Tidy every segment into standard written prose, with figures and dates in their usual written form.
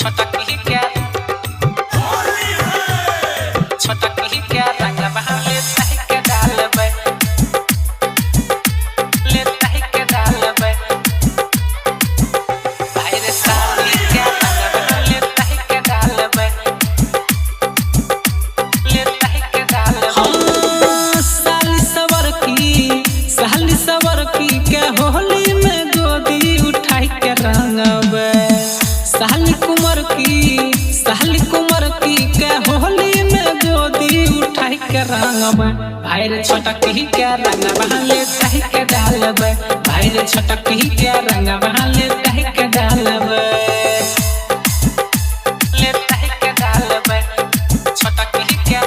छटक ही क्या छटक ही क्या रंग बहाले तही के डालबे ले तही के डालबे भाई रे साली क्या रंग बहाले तही के डालबे ले तही के डालबे साली सवर की के होली में गोदी उठाई के रंगबे साली कुमार की के होली में गोदी उठाई के रंगबे भाई रे छटक ही के रंग बहाले तही के डालबे भाई रे छटक ही के रंग बहाले तही के डालबे ले तही के डालबे छटक ही के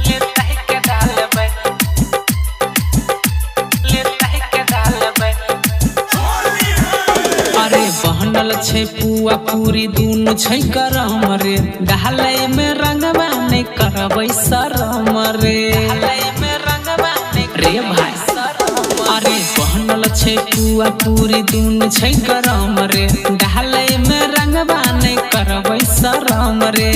ले तही के डालबे ले तही के डालबे अरे बहनल छे पुआ पूरी दूनु छै करम रे डाले में रंगवा नहीं करबै शरम रे डाले में रंगवा नहीं रे भाई अरे बहनल छे पुआ पूरी दूनु छै करम रे डाले में रंगवा नहीं करबै शरम रे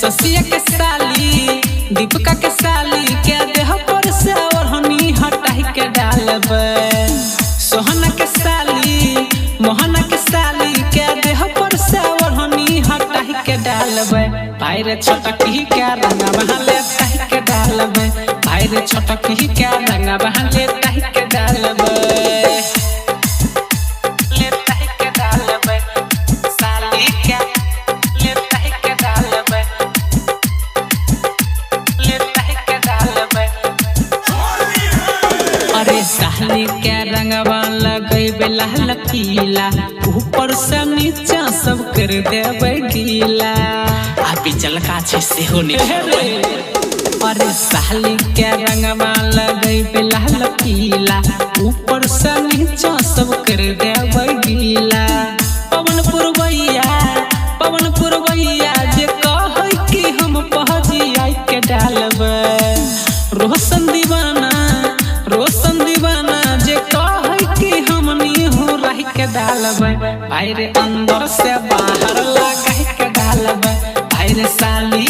ससिया के साली दीपिका के साली के देह पर से ओढ़नी हटाई के डालबे सोहना के साली मोहना के साली के देह पर से ओढ़नी हटाई के डालबे भाई रे छटक ही के रंग बहाले तही के डालबे भाई रे छटक ही के रंग बहाले तही के डालबे ले तही के डालबे साली के ले तही के डालबे ले तही के डालबे अरे साली के रंगवा लगैबे लाल पीला ऊपर से नीचा सब कर देबे गीला अभी चलका छे सेहो नहीं अरे साली के रंगवा लगैबे लाल पीला ऊपर से नीचा सब कर देबे गीला पवन पुरवैया जे कहै कि हम पहुँची आई के डालबे रोशन दीवाना जे कहै कि हमनी हो रही के डालबे भाई रे अंदर से बाहर लगा के डालबे भाई रे साली